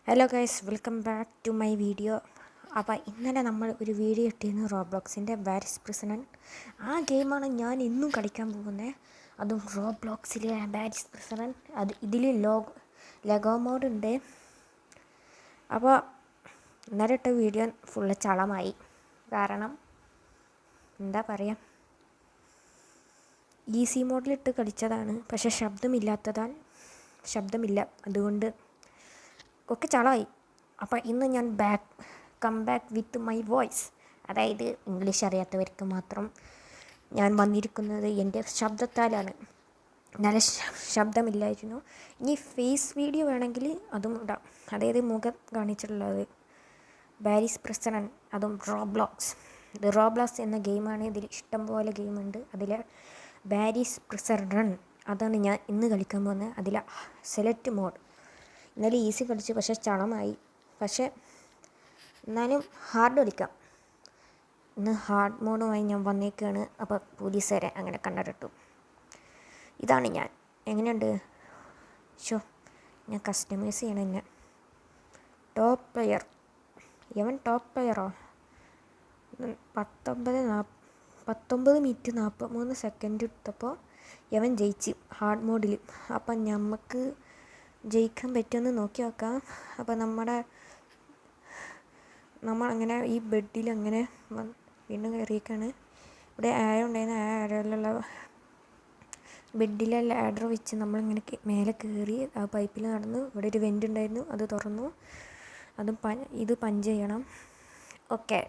Hello guys, welcome back to my video. അപ്പോൾ ഇന്നലെ നമ്മൾ ഒരു വീഡിയോ ഇട്ടിരുന്നു റോബ്ലോക്സിൻ്റെ ബാരിസ് പ്രിസണൻ. ആ ഗെയിമാണ് ഞാൻ ഇന്നും കളിക്കാൻ പോകുന്നത്. അതും റോബ്ലോക്സിലെ ബാരിസ് പ്രിസണൻ. ഇതിൽ ലെഗോ മോഡ് ഉണ്ട്. അപ്പോൾ ഇന്നലെ ഇട്ട വീഡിയോ ഫുള്ള് ചളമായി. കാരണം എന്താ പറയുക, ഈസി മോഡിലിട്ട് കളിച്ചതാണ്. പക്ഷേ ശബ്ദമില്ല, അതുകൊണ്ട് ഒക്കെ ചളമായി. അപ്പോൾ ഇന്ന് ഞാൻ come back with my voice, അതായത് ഇംഗ്ലീഷ് അറിയാത്തവർക്ക് മാത്രം ഞാൻ വന്നിരിക്കുന്നത് എൻ്റെ ശബ്ദത്താലാണ്. നല്ല ശബ്ദമില്ലായിരുന്നു. ഇനി ഫേസ് വീഡിയോ വേണമെങ്കിൽ അതും ഇടാം, അതായത് മുഖം കാണിച്ചിട്ടുള്ളത്. ബാരിസ് പ്രിസണൻ, അതും റോബ്ലോക്സ് എന്ന ഗെയിമാണ്. ഇതിൽ ഇഷ്ടംപോലെ ഗെയിമുണ്ട്. അതിൽ ബാരിസ് പ്രിസണൻ അതാണ് ഞാൻ ഇന്ന് കളിക്കാൻ പോകുന്നത്. അതിലെ സെലക്ട് മോഡ്. ഇന്നലെ ഈസി കളിച്ചു, പക്ഷേ ചളമായി. പക്ഷേ എന്നാലും ഹാർഡ് കളിക്കാം. ഇന്ന് ഹാർഡ് മോഡുമായി ഞാൻ വന്നേക്കാണ്. അപ്പോൾ പോലീസുകാരെ അങ്ങനെ കണ്ടിട്ടു. ഇതാണ് ഞാൻ. എങ്ങനെയുണ്ട്? ഞാൻ കസ്റ്റമൈസ് ചെയ്യണം എന്നെ. Top player. ടോപ്പ് പ്ലെയറോ? 19 മിനിറ്റ് 43 സെക്കൻഡ് എടുത്തപ്പോൾ ജയിച്ച് ഹാർഡ് മോഡിൽ. അപ്പം നമുക്ക് ജയിക്കാൻ പറ്റുമെന്ന് നോക്കി നോക്കാം. അപ്പോൾ നമ്മളങ്ങനെ ഈ ബെഡിൽ അങ്ങനെ വീണ്ടും കയറിയേക്കാണ്. ഇവിടെ ഉണ്ടായിരുന്നു. ആഴയിലുള്ള ബെഡിലെ ലാഡർ വെച്ച് നമ്മളിങ്ങനെ മേലെ കയറി ആ പൈപ്പിൽ നടന്നു. ഇവിടെ ഒരു വെൻ്റ് ഉണ്ടായിരുന്നു, അത് തുറന്നു. ഇത് പഞ്ച് ചെയ്യണം. ഓക്കെ,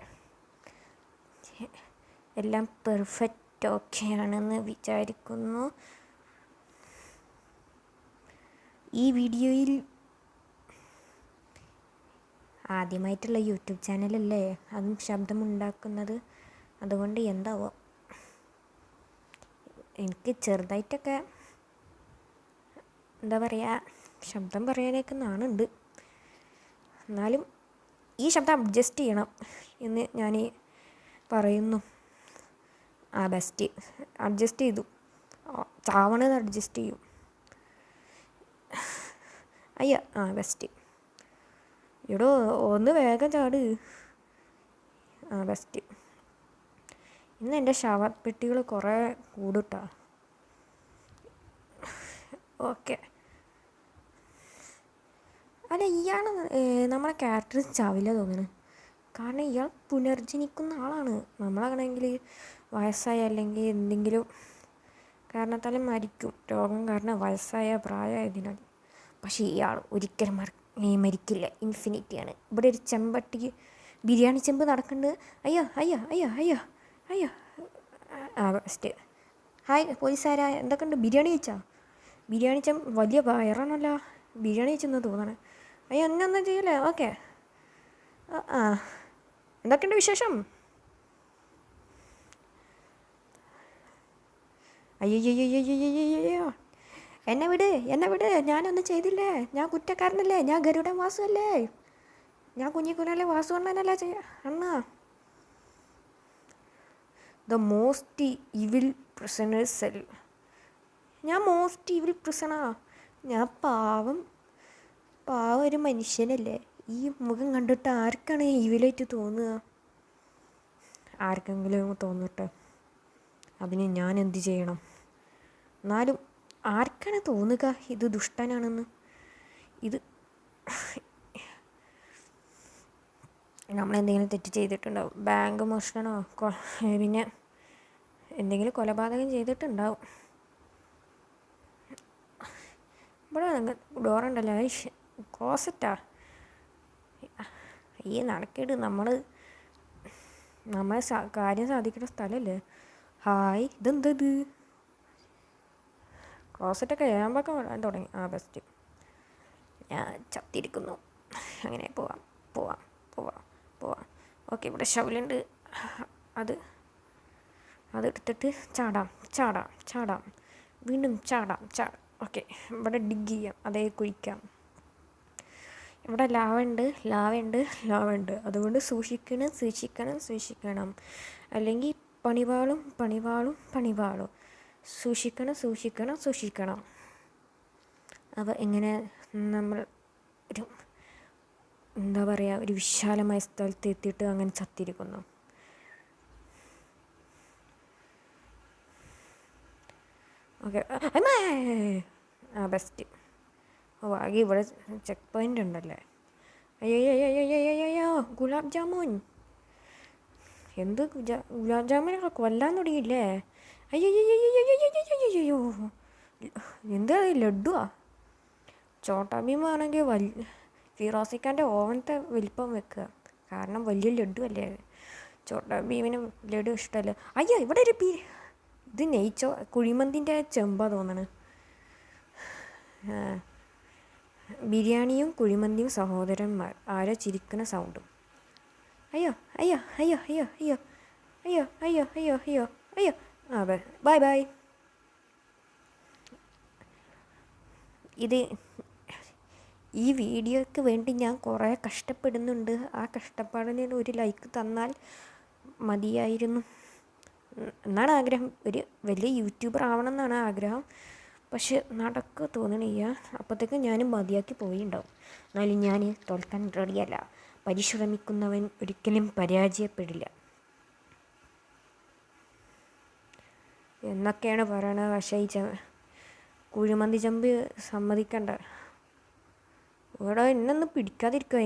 എല്ലാം പെർഫെക്റ്റ് ഓക്കെ ആണെന്ന് വിചാരിക്കുന്നു. ഈ വീഡിയോയിൽ ആദ്യമായിട്ടുള്ള യൂട്യൂബ് ചാനലല്ലേ, അതും ശബ്ദമുണ്ടാക്കുന്നത്. അതുകൊണ്ട് എന്താവോ, എനിക്ക് ചെറുതായിട്ടൊക്കെ എന്താ പറയുക, ശബ്ദം പറയാനൊക്കെ നാണുണ്ട്. എന്നാലും ഈ ശബ്ദം അഡ്ജസ്റ്റ് ചെയ്യണം എന്ന് ഞാൻ പറയുന്നു. ബെസ്റ്റ് അഡ്ജസ്റ്റ് ചെയ്തു. ചാവണത് അഡ്ജസ്റ്റ് ചെയ്യും. ബെസ്റ്റ്. എടോ ഒന്ന് വേഗം ചാട്. ബെസ്റ്റ്. ഇന്ന് എൻ്റെ ശവപ്പെട്ടികൾ കുറേ കൂടുട്ടാ. ഓക്കെ. അല്ല, ഇയാൾ നമ്മളെ ക്യാരക്ടർ ചാവില്ല തോന്നുന്നു. കാരണം ഇയാൾ പുനർജനിക്കുന്ന ആളാണ്. നമ്മളാണെങ്കിൽ വയസ്സായ അല്ലെങ്കിൽ എന്തെങ്കിലും കാരണത്താലും മരിക്കും. രോഗം കാരണം വയസ്സായ പ്രായമായതിനാൽ. പക്ഷേ ഇയാൾ ഒരിക്കലും മരിക്കില്ല. ഇൻഫിനിറ്റിയാണ്. ഇവിടെ ഒരു ബിരിയാണി ചെമ്പ് നടക്കുന്നുണ്ട്. അയ്യോ. ഫസ്റ്റ് ഹായ് പോലീസുകാരാ, എന്തൊക്കെയുണ്ട്? ബിരിയാണി കഴിച്ചാ? ബിരിയാണി ചെമ്പ് വലിയ വയറാണല്ലോ. ബിരിയാണി കഴിച്ചെന്ന് തോന്നണേ. ഒന്നും ചെയ്യല്ലേ? ഓക്കെ. എന്തൊക്കെയുണ്ട് വിശേഷം? അയ്യോ, എന്നെ വിട്. ഞാനൊന്നും ചെയ്തില്ലേ. ഞാൻ കുറ്റക്കാരനല്ലേ. ഞാൻ ഗരുഡൻ വാസുവല്ലേ. ഞാൻ കുഞ്ഞിക്കുനല്ലേ വാസു അണ്ണനല്ലേ അണ്ണാ. The most ഇവിൽ prisoner cell. ഞാൻ മോസ്റ്റ് ഇവിൽ പ്രിസണാ. ഞാൻ പാവം ഒരു മനുഷ്യനല്ലേ. ഈ മുഖം കണ്ടിട്ട് ആർക്കാണ് ഇവിലായിട്ട് തോന്നുക? ആർക്കെങ്കിലും തോന്നട്ടെ, അതിന് ഞാൻ എന്ത് ചെയ്യണം? എന്നാലും ആർക്കാണ് തോന്നുക ഇത് ദുഷ്ടനാണെന്ന്? ഇത് നമ്മളെന്തെങ്കിലും തെറ്റ് ചെയ്തിട്ടുണ്ടാവും. ബാങ്ക് മോഷണമോ പിന്നെ എന്തെങ്കിലും കൊലപാതകം ചെയ്തിട്ടുണ്ടാവും. ഇവിടെ ഡോറുണ്ടല്ലോ, ക്ലോസറ്റാ. നടക്കേട്. നമ്മളെ കാര്യം സാധിക്കുന്ന സ്ഥലമല്ലേ. ഹായ്, ഇതെന്തത്? ക്ലോസറ്റൊക്കെ ഏമ്പൊക്കെ വരാൻ തുടങ്ങി. ബെസ്റ്റ്. ഞാൻ ചത്തിരിക്കുന്നു. അങ്ങനെ പോവാം. ഓക്കെ, ഇവിടെ ഷവലുണ്ട്. അതെടുത്തിട്ട് ചാടാം. വീണ്ടും ചാടാം. ഓക്കെ, ഇവിടെ ഡിഗ് ചെയ്യാം, അതായത് കുഴിക്കാം. ഇവിടെ ലാവയുണ്ട്. അതുകൊണ്ട് സൂക്ഷിക്കണം. അല്ലെങ്കിൽ പണിവാളും. സൂക്ഷിക്കണം. അപ്പോൾ എങ്ങനെ നമ്മൾ ഒരു എന്താ പറയുക, ഒരു വിശാലമായ സ്ഥലത്ത് എത്തിയിട്ട് അങ്ങനെ ചത്തിരിക്കുന്നു. Okay, best. ഓ ആകെ ഇവിടെ ചെക്ക് പോയിൻ്റ് ഉണ്ടല്ലേ. അയ്യോ ഗുലാബ് ജാമുൻ, എന്ത് ഗുലാബ് ജാമുനൊക്കെ കൊല്ലാൻ തുടങ്ങിയില്ലേ. അയ്യോ എന്താ ലഡുവാ. ചോട്ടാ ഭീമാണെങ്കിൽ ഫിറോസിക്കാൻ്റെ ഓവനത്തെ വലിപ്പം വെക്കുക, കാരണം വലിയ ലഡു അല്ലേ. ചോട്ടാ ഭീമിന് ലഡു ഇഷ്ടമല്ല. അയ്യോ ഇവിടെ ഒരു ഇത് കുഴിമന്തിൻ്റെ ചെമ്പാ തോന്നണ്. ബിരിയാണിയും കുഴിമന്തിയും സഹോദരന്മാർ. ആരോ ചിരിക്കുന്ന സൗണ്ടും. അയ്യോ അയ്യോ അയ്യോ അയ്യോ അയ്യോ അയ്യോ അയ്യോ അയ്യോ അയ്യോ അയ്യോ. Bye bye. ഈ വീഡിയോയ്ക്ക് വേണ്ടി ഞാൻ കുറേ കഷ്ടപ്പെടുന്നുണ്ട്. ആ കഷ്ടപ്പാടിന് ഒരു ലൈക്ക് തന്നാൽ മതിയായിരുന്നു എന്നാണ് ആഗ്രഹം. ഒരു വലിയ യൂട്യൂബർ ആവണം എന്നാണ് ആഗ്രഹം. പക്ഷെ നടക്കുക തോന്നണില്ല. അപ്പോഴത്തേക്കും ഞാനും മതിയാക്കി പോയിണ്ടാവും. എന്നാലും ഞാൻ തോൽക്കാൻ റെഡിയല്ല. പരിശ്രമിക്കുന്നവൻ ഒരിക്കലും പരാജയപ്പെടില്ല എന്നൊക്കെയാണ് പറയണത്. പക്ഷേ ഈ കുഴിമന്തി ചമ്പ് സമ്മതിക്കണ്ട. ഇവിടെ എന്നൊന്നും പിടിക്കാതിരിക്കുക.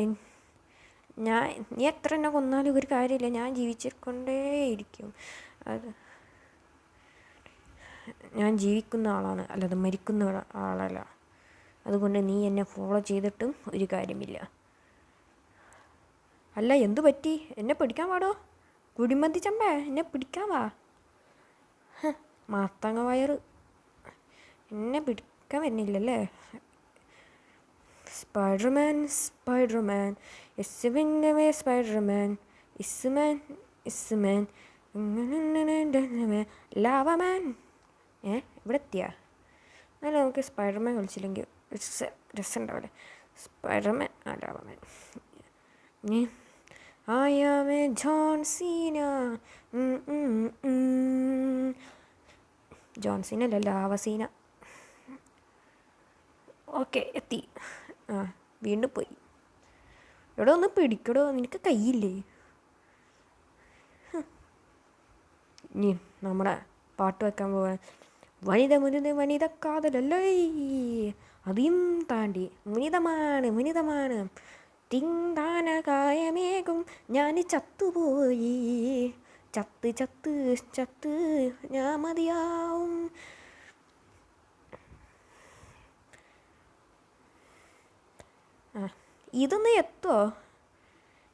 നീ എത്ര എന്നെ കൊന്നാലും ഒരു കാര്യമില്ല, ഞാൻ ജീവിച്ചിരിക്കൊണ്ടേയിരിക്കും. ഞാൻ ജീവിക്കുന്ന ആളാണ്, അല്ലാതെ മരിക്കുന്ന ആളല്ല. അതുകൊണ്ട് നീ എന്നെ ഫോളോ ചെയ്തിട്ടും ഒരു കാര്യമില്ല. അല്ല എന്തു പറ്റി? എന്നെ പിടിക്കാൻ പാടോ? കുഴിമന്തി ചമ്പേ എന്നെ പിടിക്കാൻ വാ. മാത്തങ്ങ വയറ് എന്നെ പിടിക്കാൻ വരുന്നില്ലല്ലേ. Spiderman Spiderman ഇസ്മാൻ ലാവമാൻ. ഇവിടെ എത്തിയാ എന്നാലും നമുക്ക് സ്പൈഡർമാൻ കളിച്ചില്ലെങ്കിൽ രസം ഉണ്ടാവില്ലേ. സ്പൈഡർമാൻ ലാവമാൻ. I am a John Cena. John Cena അല്ല, ലാവസീന. ഓക്കെ എത്തി. വീണ്ടും പോയി. എവിടെ ഒന്ന് പിടിക്കടോ, നിനക്ക് കയ്യില്ലേ? ഇനി നമ്മുടെ പാട്ട് വെക്കാൻ പോവാൻ. വനിത കാതലല്ലേ, അതിയും താണ്ടി മുനിതമാണ് തിങ്താനകായമേകും ഞാൻ ചത്തുപോയി, ചത്ത് ഞാൻ മതിയാവും. ഇതൊന്ന് എത്തുമോ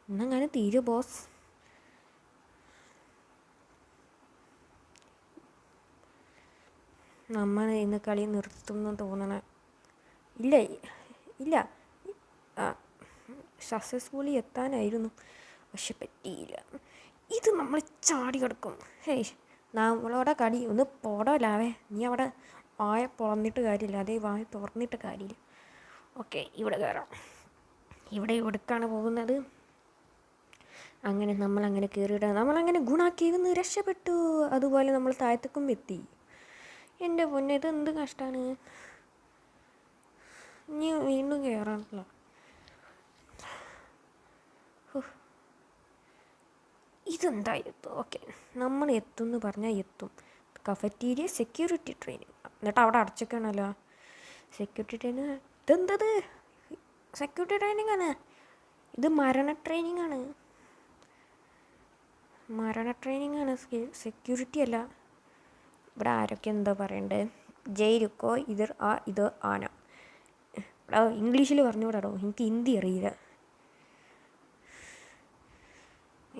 എന്നങ്ങനെ തീരും ബോസ്. നമ്മൾ ഇന്ന് കളി നിർത്തുമെന്ന് തോന്നണ. ഇല്ല സക്സസ്ഫുള്ളി എത്താനായിരുന്നു, പക്ഷെ പറ്റിയില്ല. ഇത് നമ്മൾ ചാടി കിടക്കും. നമ്മളോടെ കളി ഒന്ന് പോടലാവേ. നീ അവിടെ വായ പൊളന്നിട്ട് കാര്യമില്ല, അതേ വായ തുറന്നിട്ട് കാര്യമില്ല. ഓക്കെ ഇവിടെ കയറാം. ഇവിടെ എവിടേക്കാണ് പോകുന്നത്? അങ്ങനെ നമ്മളങ്ങനെ കയറിയിട്ട് നമ്മളങ്ങനെ ഗുണാക്കേവിൽ നിന്ന് രക്ഷപ്പെട്ടു. അതുപോലെ നമ്മൾ താഴത്തേക്കും എത്തി. എൻ്റെ പൊന്നെ, ഇത് എന്ത് കഷ്ടമാണ്. ഇനി വീണ്ടും കയറാറില്ല. ഇതെന്താ എത്തും? ഓക്കെ നമ്മൾ എത്തുമെന്ന് പറഞ്ഞാൽ എത്തും. Cafeteria security training. എന്നിട്ട് അവിടെ അടച്ചൊക്കെയാണല്ലോ സെക്യൂരിറ്റി ട്രെയിനിങ്. ഇതെന്തത്? സെക്യൂരിറ്റി ട്രെയിനിങ് ആണ് ഇത്. മരണ ട്രെയിനിങ് ആണ്, സെക്യൂരിറ്റി അല്ല. ഇവിടെ ആരൊക്കെ എന്താ പറയണ്ടേ? ജയിലുക്കോ ഇത് ആന. ഇംഗ്ലീഷിൽ പറഞ്ഞു വിടാടോ, എനിക്ക് ഹിന്ദി അറിയില്ല.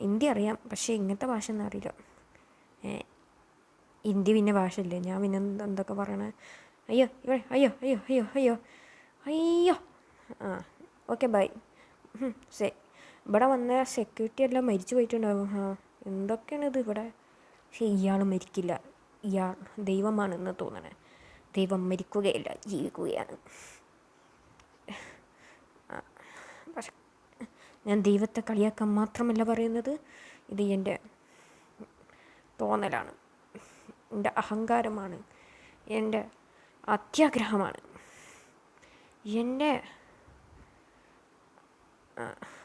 ഹിന്ദി അറിയാം, പക്ഷേ ഇങ്ങനത്തെ ഭാഷ ഒന്നും അറിയില്ല. ഹിന്ദി പിന്നെ ഭാഷയില്ലേ, ഞാൻ പിന്നെ എന്തൊക്കെ പറയണേ. അയ്യോ അയ്യോ അയ്യോ അയ്യോ അയ്യോ അയ്യോ. Okay bye. ഇവിടെ വന്ന സെക്യൂരിറ്റി എല്ലാം മരിച്ചു പോയിട്ടുണ്ടാവും. എന്തൊക്കെയാണിത് ഇവിടെ. പക്ഷേ ഇയാൾ മരിക്കില്ല, ഇയാൾ ദൈവമാണെന്ന് തോന്നണേ. ദൈവം മരിക്കുകയില്ല, ജീവിക്കുകയാണ്. പക്ഷെ ഞാൻ ദൈവത്തെ കളിയാക്കാൻ മാത്രമല്ല പറയുന്നത്, ഇത് എൻ്റെ തോന്നലാണ്, എൻ്റെ അഹങ്കാരമാണ്, എൻ്റെ അത്യാഗ്രഹമാണ്, എൻ്റെ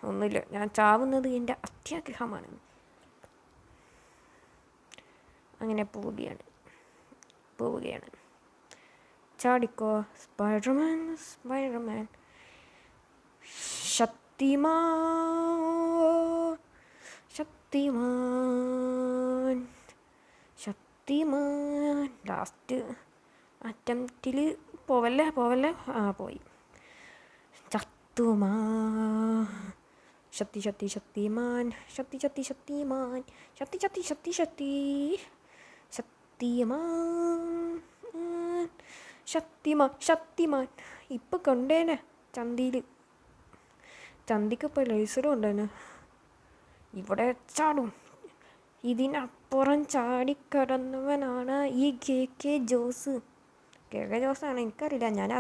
ഒന്നുമില്ല, ഞാൻ ചാവുന്നത് എൻ്റെ അത്യാഗ്രഹമാണ്. അങ്ങനെ പോവുകയാണ്. ചാടിക്കോ സ്പൈഡർമാൻ, ശക്തിമാൻ. ലാസ്റ്റ് അറ്റംപ്റ്റിൽ പോവല്ലേ. പോയി. ചത്തുമാ. ശക്തിമാൻ. ശക്തിമാൻ. ഇപ്പം കൊണ്ടേനെ ചന്തിക്കിപ്പോൾ ലേസറും ഉണ്ടേനെ. ഇവിടെ ചാടും. ഇതിനപ്പുറം ചാടിക്കടന്നവനാണ് ഈ കെ ജോസ്. ജോസാണ് എനിക്കറിയില്ല, ഞാൻ ആ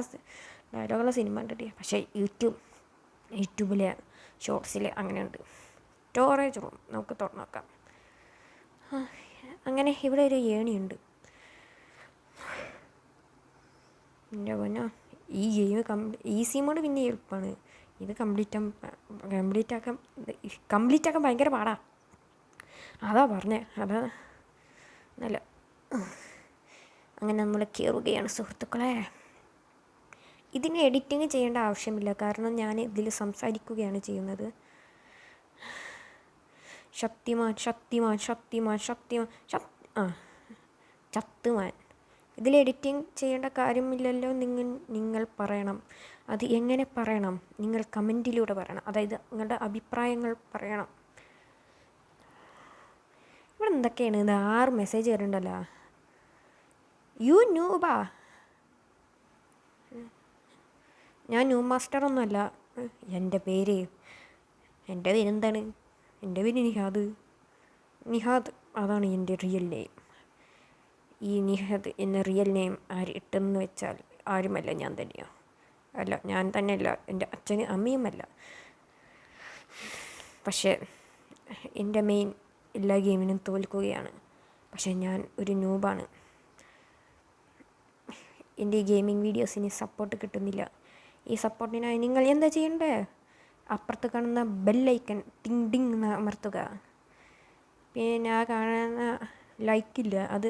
ഡയലോഗുള്ള സിനിമ കണ്ടിട്ട്. പക്ഷേ യൂട്യൂബിലെ ഷോർട്സിൽ അങ്ങനെയുണ്ട്. സ്റ്റോറേജ് റൂം നമുക്ക് തുറന്നു നോക്കാം. അങ്ങനെ ഇവിടെ ഒരു ഏണിയുണ്ട്. എൻ്റെ പൊന്നോ, ഈ ഗെയിം ഈസി മോഡ് പിന്നെ എളുപ്പമാണ്. ഇത് കംപ്ലീറ്റ് ആക്കാൻ ഭയങ്കര പാടാ. അതാ പറഞ്ഞേ, അതാ നല്ല. അങ്ങനെ നമ്മൾ കയറുകയാണ് സുഹൃത്തുക്കളെ. ഇതിന് എഡിറ്റിങ് ചെയ്യേണ്ട ആവശ്യമില്ല, കാരണം ഞാൻ ഇതിൽ സംസാരിക്കുകയാണ് ചെയ്യുന്നത്. ചത്തുമാൻ. ഇതിൽ എഡിറ്റിംഗ് ചെയ്യേണ്ട കാര്യമില്ലല്ലോ. നിങ്ങൾ പറയണം. അത് എങ്ങനെ പറയണം? നിങ്ങൾ കമൻറ്റിലൂടെ പറയണം. അതായത് നിങ്ങളുടെ അഭിപ്രായങ്ങൾ പറയണം. ഇവിടെ എന്തൊക്കെയാണ് ഇത്? 6 മെസ്സേജ് വരുന്നുണ്ടല്ലോ. യു ന്യൂബാ. ഞാൻ ന്യൂ മാസ്റ്ററൊന്നുമല്ല. എൻ്റെ പേര് എന്താണ്? എൻ്റെ പേര് നിഹാദ്. അതാണ് എൻ്റെ റിയൽ നെയിം. ഈ നിഹാദ് എന്ന റിയൽ നെയിം ആര് ഇട്ടെന്ന് വെച്ചാൽ ആരുമല്ല, ഞാൻ തന്നെയാണ്. ഞാൻ തന്നെയല്ല, എൻ്റെ അച്ഛനും അമ്മയുമല്ല. പക്ഷേ എൻ്റെ മെയിൻ എല്ലാ ഗെയിമിനും തോൽക്കുകയാണ്. പക്ഷേ ഞാൻ ഒരു ന്യൂബാണ്. എൻ്റെ ഗെയിമിംഗ് വീഡിയോസിന് സപ്പോർട്ട് കിട്ടുന്നില്ല. ഈ സപ്പോർട്ടിനായി നിങ്ങൾ എന്താ ചെയ്യണ്ടേ? അപ്പുറത്ത് കാണുന്ന ബെല്ലൈക്കൺ ടിങ് എന്ന് അമർത്തുക. പിന്നെ ആ കാണുന്ന ലൈക്കില്ല, അത്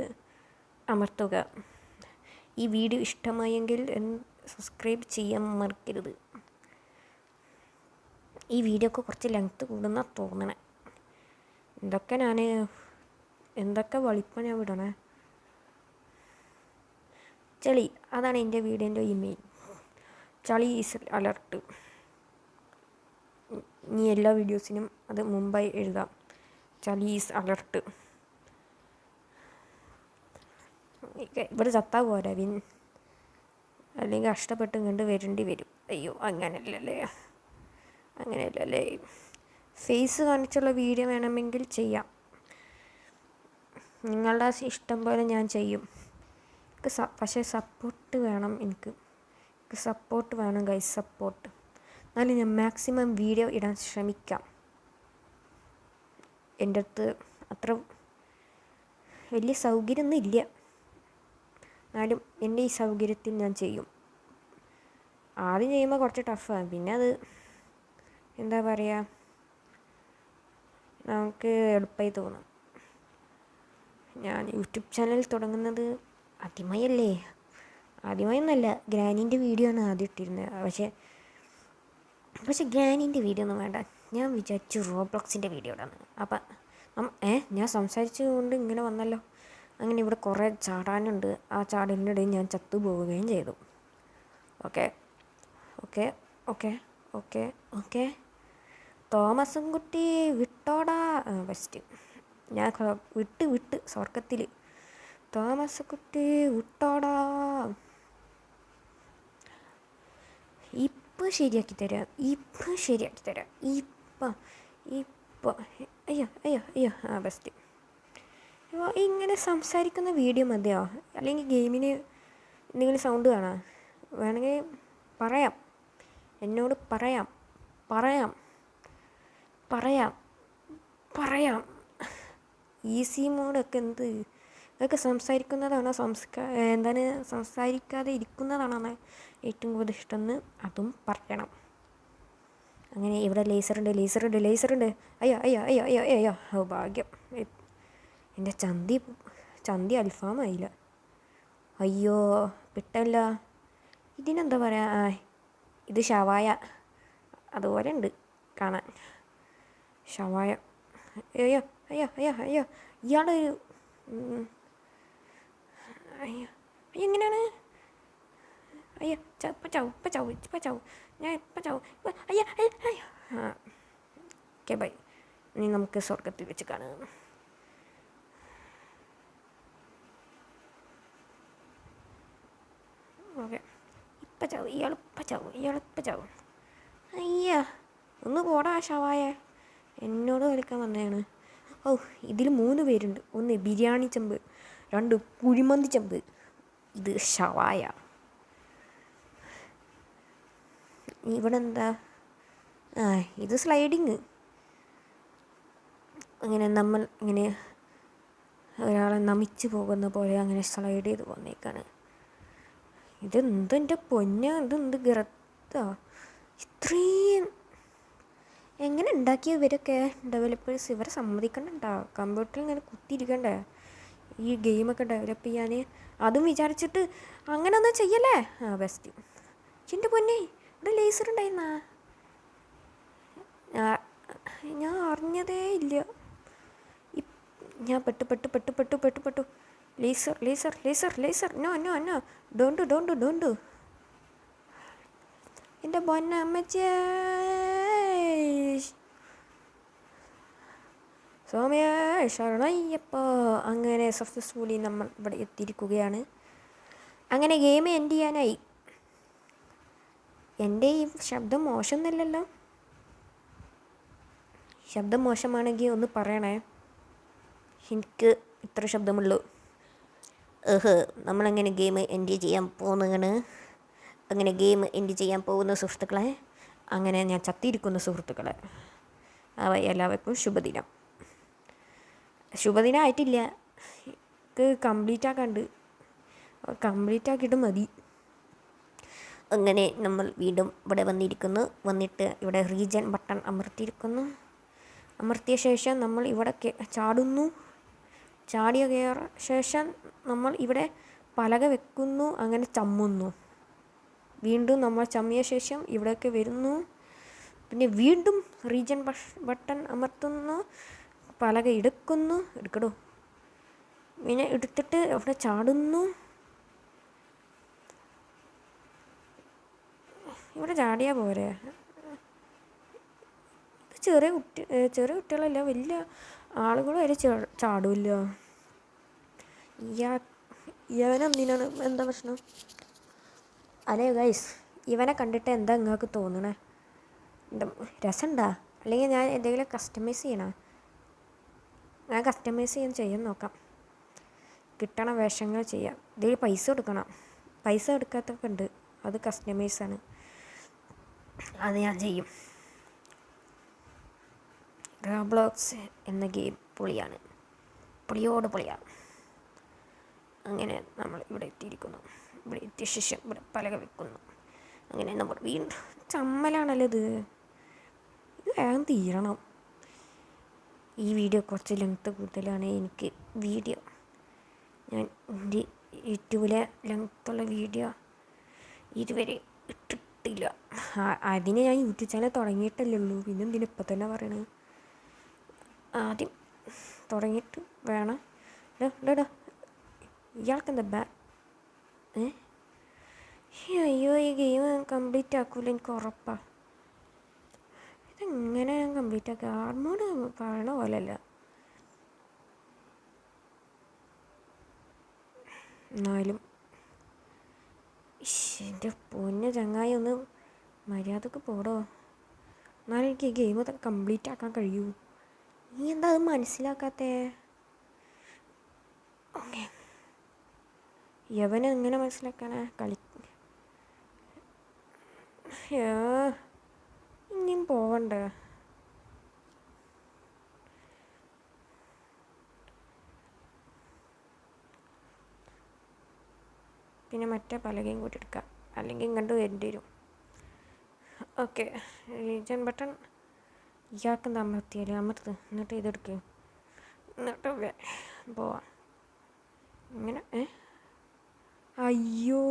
അമർത്തുക. ഈ വീഡിയോ ഇഷ്ടമായെങ്കിൽ സബ്സ്ക്രൈബ് ചെയ്യാൻ മറക്കരുത്. ഈ വീഡിയോക്ക് കുറച്ച് ലെങ്ത്ത് കൂടുന്ന തോന്നണേ. എന്തൊക്കെ വളിപ്പ ഞാൻ വിടണേ. ചളി, അതാണ് എൻ്റെ വീഡിയോൻ്റെ ഇമെയിൽ. ചളി ഈസ് അലർട്ട്. ഇനി എല്ലാ വീഡിയോസിനും അത് മുമ്പായി എഴുതാം. ചളി ഈസ് അലർട്ട്. ഇവിടെ ചത്താ പോരാ, അല്ലെങ്കിൽ കഷ്ടപ്പെട്ടും കണ്ട് വരേണ്ടി വരും. അയ്യോ, അങ്ങനെയല്ലല്ലേ. ഫേസ് കാണിച്ചുള്ള വീഡിയോ വേണമെങ്കിൽ ചെയ്യാം. നിങ്ങളുടെ ഇഷ്ടം പോലെ ഞാൻ ചെയ്യും. പക്ഷേ സപ്പോർട്ട് വേണം. എനിക്ക് സപ്പോർട്ട് വേണം ഗൈസ്, സപ്പോർട്ട്. എന്നാലും ഞാൻ മാക്സിമം വീഡിയോ ഇടാൻ ശ്രമിക്കാം. എൻ്റെ അടുത്ത് അത്ര വലിയ സൗകര്യമൊന്നും ഇല്ല, എന്നാലും എൻ്റെ ഈ സൗകര്യത്തിൽ ഞാൻ ചെയ്യും. ആദ്യം ചെയ്യുമ്പോൾ കുറച്ച് ടഫാണ്, പിന്നെ അത് എന്താ പറയുക, നമുക്ക് എളുപ്പമായി തോന്നും. ഞാൻ യൂട്യൂബ് ചാനൽ തുടങ്ങുന്നത് ആദ്യമായൊന്നുമല്ല, ഗ്രാനീൻ്റെ വീഡിയോ ആണ് ആദ്യം ഇട്ടിരുന്നത്. പക്ഷേ ഗ്രാനീൻ്റെ വീഡിയോ ഒന്നും വേണ്ട. ഞാൻ വിചാരിച്ചു റോബ്ലോക്സിൻ്റെ വീഡിയോ ഇടാണ്. അപ്പം ഞാൻ സംസാരിച്ചുകൊണ്ട് ഇങ്ങനെ വന്നല്ലോ. അങ്ങനെ ഇവിടെ കുറേ ചാടാനുണ്ട്. ആ ചാടലിനിടയിൽ ഞാൻ ചത്തുപോവുകയും ചെയ്തു. ഓക്കെ തോമസും കുട്ടി വിട്ടോടാ. ഫസ്റ്റ് ഞാൻ വിട്ട് സ്വർഗത്തിൽ. തോമസ് കുട്ടി വിട്ടോടാ. ഇപ്പം ശരിയാക്കി തരാം. അയ്യോ ബെസ്റ്റ്. ഇങ്ങനെ സംസാരിക്കുന്ന വീഡിയോ മതിയോ? അല്ലെങ്കിൽ ഗെയിമിന് എന്തെങ്കിലും സൗണ്ട് കാണാം? വേണമെങ്കിൽ എന്നോട് പറയാം. ഈസി മോഡൊക്കെ ഇതൊക്കെ സംസാരിക്കുന്നതാണോ സംസാരിക്കാതെ ഇരിക്കുന്നതാണോ ഏറ്റവും കൂടുതൽ ഇഷ്ടമെന്ന് അതും പറയണം. അങ്ങനെ ഇവിടെ ലേസറുണ്ട്. അയ്യോ അയ്യോ അയ്യോ അയ്യോ അയ്യോ ഓ ഭാഗ്യം. എൻ്റെ ചന്തി അൽഫാമായില്ല. അയ്യോ പെട്ടല്ല. ഇതിനെന്താ പറയുക, ഇത് ഷവായ അതുപോലെ ഉണ്ട് കാണാൻ. ഷവായ. അയ്യോ അയ്യോ അയ്യോ അയ്യോ ഇയാളൊരു അയ്യോ അയ്യോ എങ്ങനെയാണ്? അയ്യോ ഇപ്പം ചാവും ഞാൻ ഇപ്പം ചാവും. അയ്യോ അയ്യോ ആ ഓക്കെ ബൈ. ഇനി നമുക്ക് സ്വർഗത്തിൽ വെച്ച് കാണാം. ഓക്കെ ഇപ്പം ചാവും ഇയാളിപ്പം ചാവും. അയ്യ ഒന്ന് പോടാ ഷവായ, എന്നോട് കളിക്കാൻ വന്നതാണ്. ഓ ഇതിൽ 3 പേരുണ്ട്. 1 ബിരിയാണി ചെമ്പ്, 2 കുഴിമന്തി ചെമ്പ്, ഇത് ഷവായ. ഇവിടെ എന്താ, ഇത് സ്ലൈഡിങ്. അങ്ങനെ നമ്മൾ ഇങ്ങനെ ഒരാളെ നമിച്ച് പോകുന്ന പോലെ അങ്ങനെ സ്ലൈഡ് ചെയ്ത് വന്നേക്കാണ്. ഇതെന്തെൻ്റെ പൊന്ന, ഇതെന്ത് ഗർത്ത, ഇത്രയും എങ്ങനെ ഉണ്ടാക്കിയ ഇവരൊക്കെ ഡെവലപ്പേഴ്സ്? ഇവരെ സമ്മതിക്കണ്ടോ? കമ്പ്യൂട്ടറിൽ ഇങ്ങനെ കുത്തിയിരിക്കണ്ടേ ഈ ഗെയിമൊക്കെ ഡെവലപ്പ് ചെയ്യാൻ? അതും വിചാരിച്ചിട്ട് അങ്ങനെ ഒന്നും ചെയ്യല്ലേ. ബെസ്റ്റ്. എൻ്റെ പൊന്നെ ഇവിടെ ലേസർ ഉണ്ടായിരുന്നാ, ഞാൻ അറിഞ്ഞതേ ഇല്ല. ഞാൻ പെട്ടു. ലേസർ നോ ഡോണ്ട്. എൻ്റെ പൊന്ന അമ്മച്ചേ, സോമയ ശരണയ്യപ്പ. അങ്ങനെ സക്സസ്ഫുള്ളി നമ്മൾ ഇവിടെ എത്തിയിരിക്കുകയാണ്. അങ്ങനെ ഗെയിം എൻഡ് ചെയ്യാനായി. എൻ്റെ ഈ ശബ്ദം മോശമൊന്നുമില്ലല്ലോ? ശബ്ദം മോശമാണെങ്കിൽ ഒന്ന് പറയണേ. എനിക്ക് ഇത്ര ശബ്ദമുള്ളൂ. നമ്മളങ്ങനെ ഗെയിം എൻഡ് ചെയ്യാൻ പോകുന്നതാണ്. അങ്ങനെ ഗെയിം എൻഡ് ചെയ്യാൻ പോകുന്ന സുഹൃത്തുക്കളെ, അങ്ങനെ ഞാൻ ചത്തിരിക്കുന്ന സുഹൃത്തുക്കളെ, എല്ലാവർക്കും ശുഭദിനം ആയിട്ടില്ല. കംപ്ലീറ്റ് ആക്കിയിട്ട് മതി. അങ്ങനെ നമ്മൾ വീണ്ടും ഇവിടെ വന്നിട്ട് ഇവിടെ റീജൻ ബട്ടൺ അമർത്തിയ ശേഷം നമ്മൾ ഇവിടെ ചാടുന്നു. ചാടിയ ശേഷം നമ്മൾ ഇവിടെ പലക വെക്കുന്നു. അങ്ങനെ ചമ്മുന്നു. വീണ്ടും നമ്മൾ ചമ്മിയ ശേഷം ഇവിടെയൊക്കെ വരുന്നു. പിന്നെ വീണ്ടും റീജൻ ബട്ടൺ അമർത്തുന്നു. പലക എടുക്കടോ. പിന്നെ എടുത്തിട്ട് അവിടെ ചാടുന്നു. ഇവിടെ ചാടിയാൽ പോരെ? ചെറിയ കുട്ടികളല്ല, വലിയ ആളുകൾ വരെ ചാടില്ല. ഇവനെന്തിനാണ്, എന്താ പ്രശ്നം? അല്ലേ ഗൈസ്, ഇവനെ കണ്ടിട്ട് എന്താ നിങ്ങൾക്ക് തോന്നണേ? രസമുണ്ടാ? അല്ലെങ്കിൽ ഞാൻ എന്തെങ്കിലും കസ്റ്റമൈസ് ചെയ്യണോ? ഞാൻ കസ്റ്റമൈസ് ചെയ്യാൻ നോക്കാം. കിട്ടണ വേഷങ്ങൾ ചെയ്യാം. ഇതിൽ പൈസ കൊടുക്കണം. പൈസ എടുക്കാത്തൊക്കെ ഉണ്ട്, അത് കസ്റ്റമൈസാണ്. അത് ഞാൻ ചെയ്യും. റോബ്ലോക്സ് എന്ന ഗെയിം പൊളിയാണ്, പൊളിയാണ്. അങ്ങനെ നമ്മൾ ഇവിടെ എത്തിയിരിക്കുന്നു. ഇവിടെ എത്തിയ ശേഷം ഇവിടെ പലക വെക്കുന്നു. അങ്ങനെ നമ്മൾ വീണ്ടും ചമ്മലാണല്ലോ ഇത് വേഗം തീരണം. ഈ വീഡിയോ കുറച്ച് ലെങ്ത്ത് കൂടുതലാണ്. എനിക്ക് വീഡിയോ ഞാൻ എൻ്റെ യൂട്യൂബിലെ ലെങ്ത്തുള്ള വീഡിയോ ഇതുവരെ ഇട്ടിട്ടില്ല. അതിന് ഞാൻ യൂട്യൂബ് ചാനൽ തുടങ്ങിയിട്ടല്ലേ ഉള്ളൂ. പിന്നെ എന്തിനാ ഇപ്പം തന്നെ പറയണത്? ആദ്യം തുടങ്ങിയിട്ട് വേണം. ഇയാൾക്കെന്താ അയ്യോ, ഈ ഗെയിം കംപ്ലീറ്റ് ആക്കൂല, എനിക്ക് ഉറപ്പാണ്. ഇതെങ്ങനെ ഞാൻ കംപ്ലീറ്റ് ആക്കുക? ആർമോഡ് പറയണ പോലെയല്ല. എന്നാലും എൻ്റെ പൊന്നെ ചങ്ങായി, ഒന്ന് മര്യാദക്ക് പോടോ. എന്നാലും എനിക്ക് ഈ ഗെയിം കംപ്ലീറ്റ് ആക്കാൻ കഴിയൂ. നീ എന്താ അത് മനസ്സിലാക്കാത്തേ? ഓക്കെ, യവനെ എങ്ങനെ മനസ്സിലാക്കാനാ? ഇനിയും പോവണ്ടേ? പിന്നെ മറ്റേ പലകയും കൂടി എടുക്കാം, അല്ലെങ്കിൽ ഇങ്ങോട്ട് വരേണ്ടി വരും. ഓക്കെ, റീജൻ ബട്ടൺ ഇയാൾക്ക് അമർത്തിയാലേ അമർത്ത്, എന്നിട്ട് ഇതെടുക്കുക, എന്നിട്ട് പോവാം. ഇങ്ങനെ അയ്യോ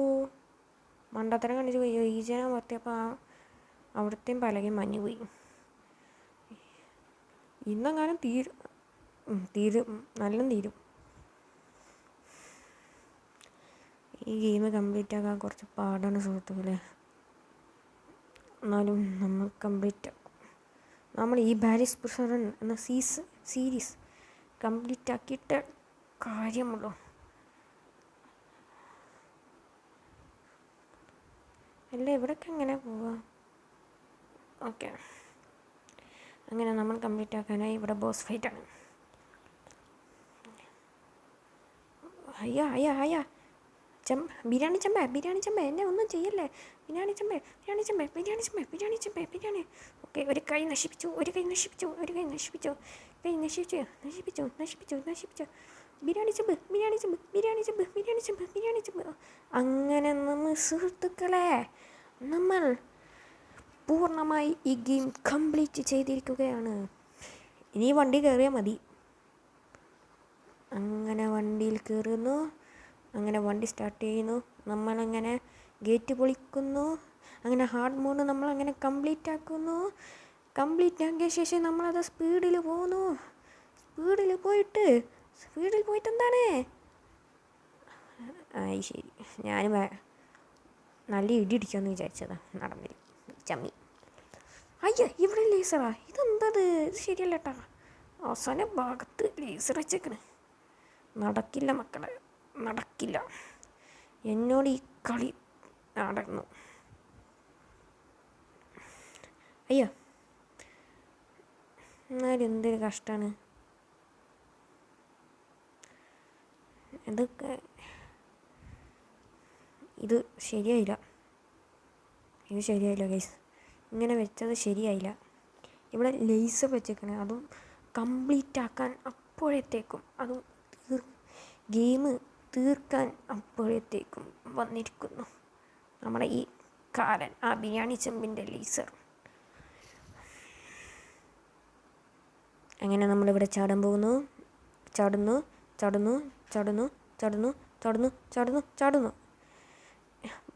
മണ്ടത്തരം കണ്ടിച്ച് പോയി. റീജൻ അമർത്തിയപ്പോൾ അവിടുത്തെയും പലകയും മഞ്ഞ് പോയി. ഇന്നെങ്ങാനും തീരും നല്ലും തീരും. ഈ ഗെയിം കംപ്ലീറ്റ് ആക്കാൻ കുറച്ച് പാടാണ് സുഹൃത്തുക്കളെ. എന്നാലും നമ്മൾ കംപ്ലീറ്റ് ആക്കും. നമ്മൾ ഈ ബാരിസ് പ്രസരൻ എന്ന സീരീസ് കംപ്ലീറ്റ് ആക്കിയിട്ട് കാര്യമുള്ളൂ. അല്ല ഇവിടെയൊക്കെ എങ്ങനെ പോവാ? ഓക്കെ, അങ്ങനെ നമ്മൾ കംപ്ലീറ്റ് ആക്കാനായി ഇവിടെ ബോസ് ഫൈറ്റാണ്. അയ്യാ ബിരിയാണി ചെമ്പ എന്നെ ഒന്നും ചെയ്യല്ലേ. ബിരിയാണി ചെമ്പ. ഓക്കെ, ഒരു കൈ നശിപ്പിച്ചു. ബിരിയാണി ചെമ്പ്. അങ്ങനെ നമ്മൾ സുഹൃത്തുക്കളെ നമ്മൾ പൂർണ്ണമായി ഈ ഗെയിം കംപ്ലീറ്റ് ചെയ്തിരിക്കുകയാണ്. ഇനി വണ്ടി കയറിയാൽ മതി. അങ്ങനെ വണ്ടിയിൽ കയറുന്നു, അങ്ങനെ വണ്ടി സ്റ്റാർട്ട് ചെയ്യുന്നു, നമ്മളങ്ങനെ ഗേറ്റ് പൊളിക്കുന്നു. അങ്ങനെ ഹാർഡ് മോഡ് നമ്മളങ്ങനെ കംപ്ലീറ്റ് ആക്കുന്നു. കംപ്ലീറ്റ് ആക്കിയ ശേഷം നമ്മളത് സ്പീഡിൽ പോയിട്ട് എന്താണ് ശരി, ഞാൻ നല്ല ഇടിക്കാമെന്ന് വിചാരിച്ചതാ, നടന്നില്ല, ചമ്മി. അയ്യോ ഇവിടെ ലേസറാ, ഇതെന്തത്? ഇത് ശരിയല്ല കേട്ടാ. അവസാന ഭാഗത്ത് ലേസർ വെച്ചേക്കണ്. നടക്കില്ല മക്കളെ, നടക്കില്ല. എന്നോട് ഈ കളി നടന്നു. അയ്യോ എന്നാലും എന്തൊരു കഷ്ടമാണ് ഇതൊക്കെ. ഇത് ശരിയായില്ല ഗൈസ്, ഇങ്ങനെ വെച്ചത് ശരിയായില്ല. ഇവിടെ ലേസർ വെച്ചേക്കണേ, അതും കംപ്ലീറ്റ് ആക്കാൻ അപ്പോഴത്തേക്കും, അതും ഗെയിം തീർക്കാൻ അപ്പോഴത്തേക്കും വന്നിരിക്കുന്നു നമ്മുടെ ഈ കാരൻ, ആ ബിരിയാണി ചെമ്പിൻ്റെ ലേസർ. അങ്ങനെ നമ്മളിവിടെ ചാടാൻ പോകുന്നു. ചാടുന്നു.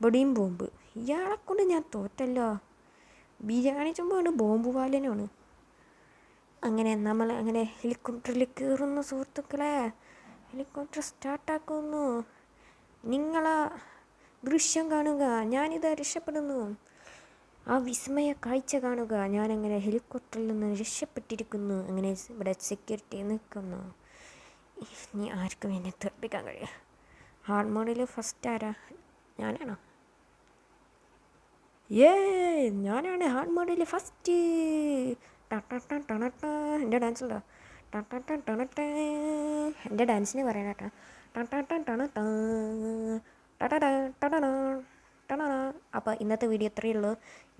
ഇവിടെയും ബോംബ്. ഇയാളെ കൊണ്ട് ഞാൻ തോറ്റല്ലോ. ബിരിയാണി ചെമ്പാണ്, ബോംബ് പാലനാണ്. അങ്ങനെ നമ്മൾ അങ്ങനെ ഹെലികോപ്റ്ററിൽ കയറുന്നു സുഹൃത്തുക്കളെ. ഹെലികോപ്റ്റർ സ്റ്റാർട്ടാക്കുന്നു. നിങ്ങളാ ദൃശ്യം കാണുക, ഞാനിതാ രക്ഷപ്പെടുന്നു. ആ വിസ്മയ കാഴ്ച കാണുക. ഞാനങ്ങനെ ഹെലികോപ്റ്ററിൽ നിന്ന് രക്ഷപ്പെട്ടിരിക്കുന്നു. അങ്ങനെ ഇവിടെ സെക്യൂരിറ്റി നിൽക്കുന്നു. ഇനി ആർക്കും എന്നെ തെറിപ്പിക്കാൻ കഴിയുക. ഹാർഡ് മോഡിൽ ഫസ്റ്റ് ആരാ? ഞാനാണോ? ഞാനാണ് ഹാർഡ് മോഡിൽ ഫസ്റ്റ്. എൻ്റെ ഡാൻസ് ഉണ്ടോ? എൻ്റെ ഡാൻസിന് പറയണ അപ്പോൾ ഇന്നത്തെ വീഡിയോ ഇത്രയേ ഉള്ളൂ.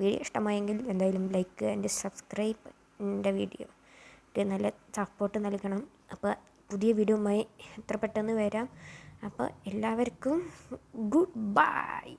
വീഡിയോ ഇഷ്ടമായെങ്കിൽ എന്തായാലും ലൈക്ക് ആൻഡ് സബ്സ്ക്രൈബ് എൻ്റെ വീഡിയോ നല്ല സപ്പോർട്ട് നൽകണം. അപ്പോൾ പുതിയ വീഡിയോയുമായി എത്ര പെട്ടെന്ന് വരാം. അപ്പോൾ എല്ലാവർക്കും ഗുഡ് ബൈ.